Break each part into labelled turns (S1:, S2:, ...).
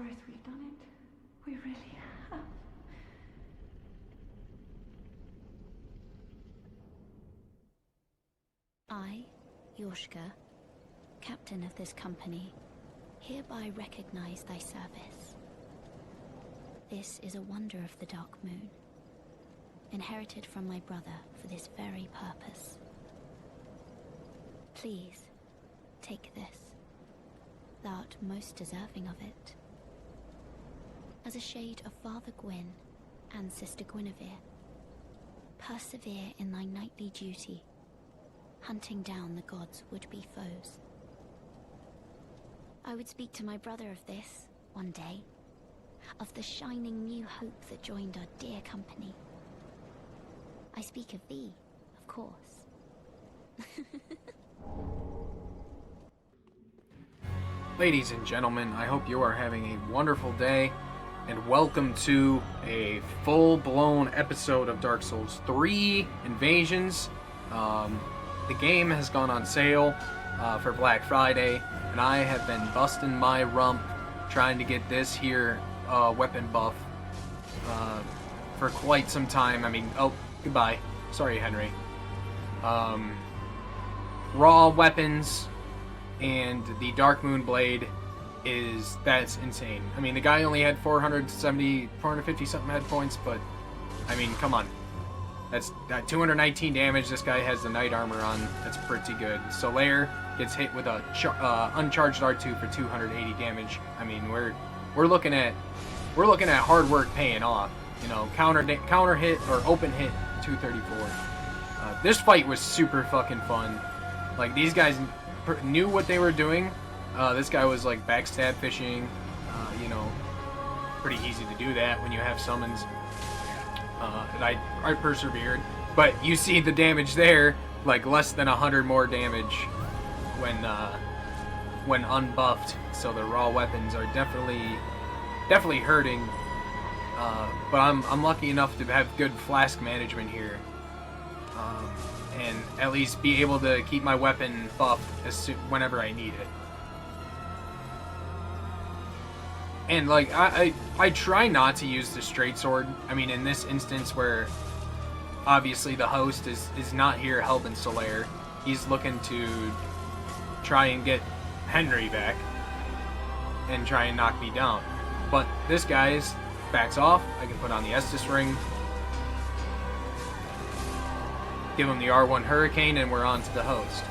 S1: Horace, we've done it. We really have.
S2: I, Yorshka, captain of this company, hereby recognize thy service. This is a wonder of the Darkmoon, inherited from my brother for this very purpose. Please, take this. Thou art most deserving of it. As a shade of Father Gwyn and Sister Guinevere, persevere in thy knightly duty, hunting down the gods' would-be foes. I would speak to my brother of this, one day, of the shining new hope that joined our dear company. I speak of thee, of course.
S3: Ladies and gentlemen, I hope you are having a wonderful day, and welcome to a full-blown episode of Dark Souls 3 Invasions. The game has gone on sale for Black Friday, and I have been busting my rump trying to get this here weapon buff for quite some time. I mean, oh, goodbye. Sorry, Henry. Raw weapons and the Darkmoon blade that's insane. I mean, the guy only had 450 something head points, but I mean, come on. That's 219 damage. This guy has the knight armor on. That's pretty good. Solaire gets hit with a uncharged R2 for 280 damage. I mean, we're looking at hard work paying off. You know, counter hit or open hit 234. This fight was super fucking fun. Like, these guys knew what they were doing. This guy was like backstab fishing. You know, pretty easy to do that when you have summons. And I persevered, but you see the damage there, like less than 100 more damage when unbuffed. So the raw weapons are definitely hurting. But I'm lucky enough to have good flask management here, and at least be able to keep my weapon buffed whenever I need it. And like I try not to use the straight sword. I mean, in this instance where obviously the host is not here helping Solaire, he's looking to try and get Henry back and try and knock me down. But this guy's backs off. I can put on the Estus ring, give him the R1 Hurricane, and we're on to the host.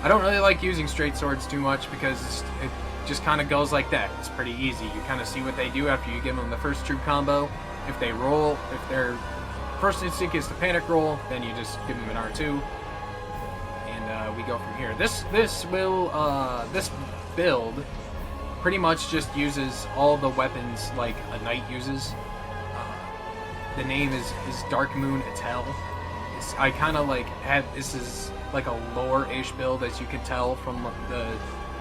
S3: I don't really like using straight swords too much because it just kind of goes like that. It's pretty easy. You kind of see what they do after you give them the first troop combo. If they roll, if their first instinct is to panic roll, then you just give them an R2, and we go from here. This build pretty much just uses all the weapons like a knight uses. The name is Darkmoon Etel. I kind of like this is like a lore-ish build, as you could tell from the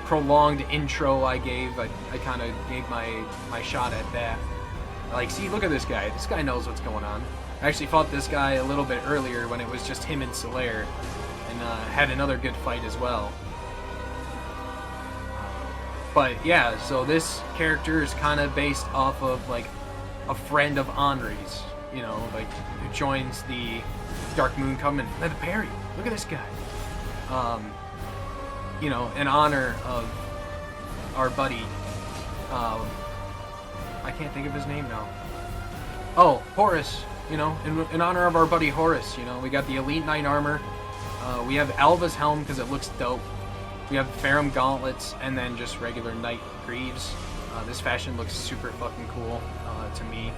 S3: prolonged intro I gave. I kind of gave my shot at that. Like, see, look at this guy. This guy knows what's going on. I actually fought this guy a little bit earlier when it was just him and Solaire, and had another good fight as well. But yeah, so this character is kind of based off of like a friend of Henri's, you know, like who joins the Darkmoon Covenant. Look at the parry. Look at this guy. You know, in honor of our buddy, I can't think of his name now. Oh, Horus, you know, in honor of our buddy Horus, you know, we got the Elite Knight armor, we have Alva's helm because it looks dope, we have Farum gauntlets, and then just regular Knight greaves. This fashion looks super fucking cool to me.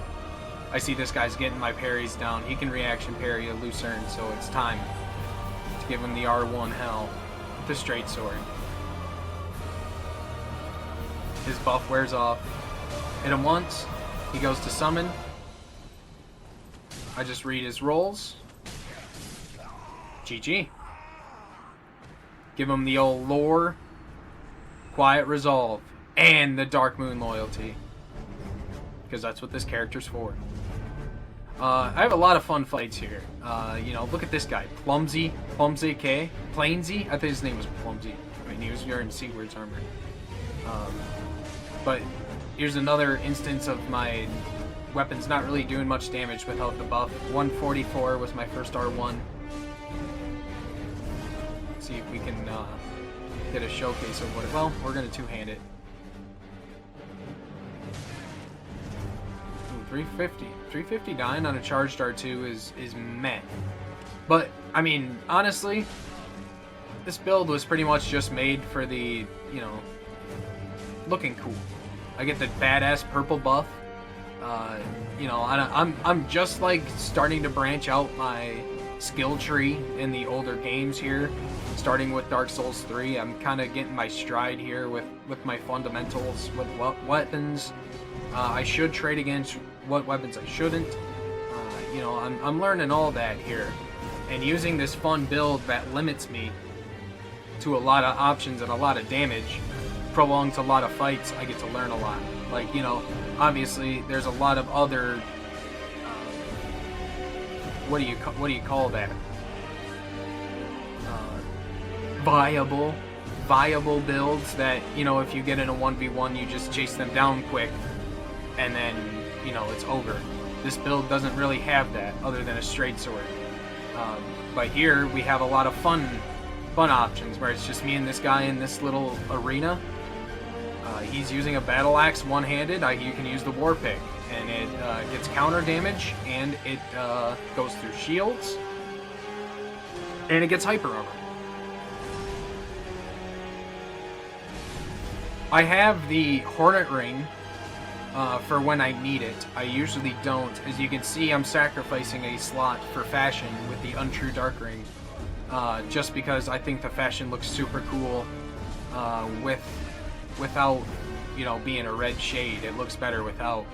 S3: I see this guy's getting my parries down. He can reaction parry a Lucerne, so it's time to give him the R1 hell with the straight sword. His buff wears off. Hit him once, he goes to summon. I just read his rolls. GG. Give him the old lore, quiet resolve, and the Darkmoon loyalty, because that's what this character's for. I have a lot of fun fights here. You know, look at this guy, Plainsy K. Plainsy? I think his name was Plumsy. I mean, he was wearing Sigurd's armor. But Here's another instance of my weapons not really doing much damage without the buff. 144 was my first R1. Let's see if we can get a showcase of what it... Well, we're going to two-hand it. Ooh, 350. 359 on a charged R2 is meh. But, I mean, honestly, this build was pretty much just made for the, you know, looking cool. I get the badass purple buff. You know, I'm just like starting to branch out my skill tree in the older games here, starting with Dark Souls 3. I'm kind of getting my stride here with my fundamentals, with what weapons I should trade against, what weapons I shouldn't. You know, I'm learning all that here, and using this fun build that limits me to a lot of options and a lot of damage, prolongs a lot of fights. I get to learn a lot. Like, you know, obviously there's a lot of other what do you call that? Viable builds that, you know, if you get in a 1v1, you just chase them down quick, and then, you know, it's over. This build doesn't really have that, other than a straight sword. But here we have a lot of fun options, where it's just me and this guy in this little arena. He's using a battle axe one-handed. You can use the war pick, and it gets counter damage, and it goes through shields, and it gets hyper armor. I have the Hornet Ring for when I need it. I usually don't. As you can see, I'm sacrificing a slot for fashion with the Untrue Dark Ring, just because I think the fashion looks super cool without, you know, being a red shade. It looks better without.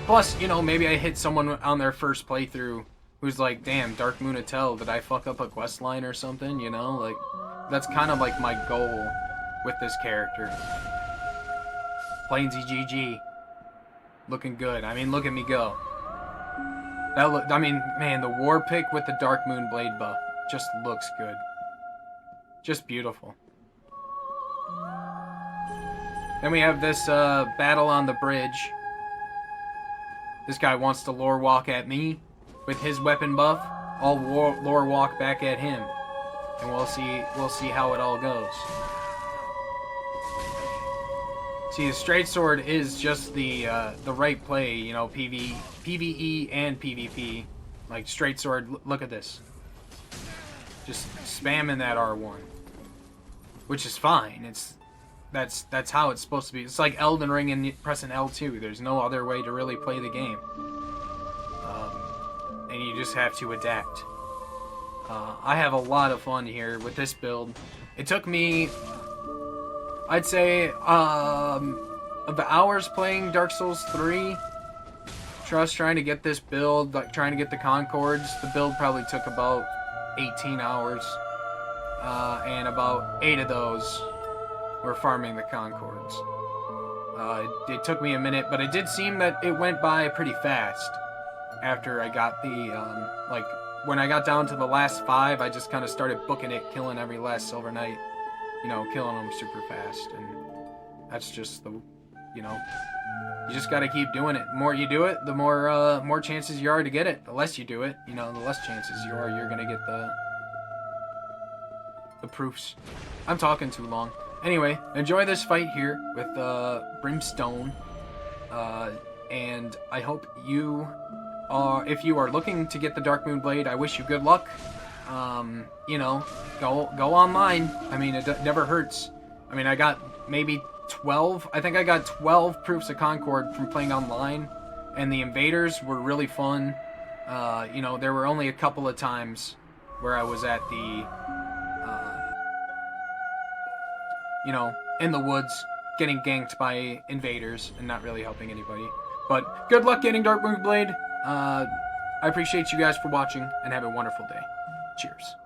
S3: Plus, you know, maybe I hit someone on their first playthrough who's like, damn, Darkmoon Hotel, did I fuck up a quest line or something, you know? Like, that's kind of like my goal with this character. Plainsy GG. Looking good. I mean, look at me go. I mean, man, the war pick with the Darkmoon blade buff just looks good. Just beautiful. Then we have this battle on the bridge. This guy wants to lore walk at me with his weapon buff. I'll lore walk back at him, and we'll see how it all goes. See, the straight sword is just the right play, you know, PvE and PvP. Like, straight sword, look at this. Just spamming that R1. Which is fine. That's how it's supposed to be. It's like Elden Ring and pressing L2. There's no other way to really play the game. And you just have to adapt. I have a lot of fun here with this build. It took me, I'd say, of the hours playing Dark Souls 3, just trying to get this build, like trying to get the Concords, the build probably took about 18 hours. And about 8 of those were farming the Concords. It took me a minute, but it did seem that it went by pretty fast after I got the, like, when I got down to the last 5, I just kind of started booking it, killing every last Silver Knight, you know, killing them super fast, and that's just the, you know, you just gotta keep doing it. The more you do it, the more chances you are to get it. The less you do it, you know, the less chances you're gonna get the proofs. I'm talking too long. Anyway, enjoy this fight here with Brimstone, and I hope you if you are looking to get the Darkmoon blade, I wish you good luck. You know, go online. I mean, it never hurts. I mean, I got maybe 12. I think I got 12 proofs of Concord from playing online, and the invaders were really fun. You know, there were only a couple of times where I was at the you know, in the woods, getting ganked by invaders and not really helping anybody. But good luck getting Darkmoon Blade. I appreciate you guys for watching, and have a wonderful day. Cheers.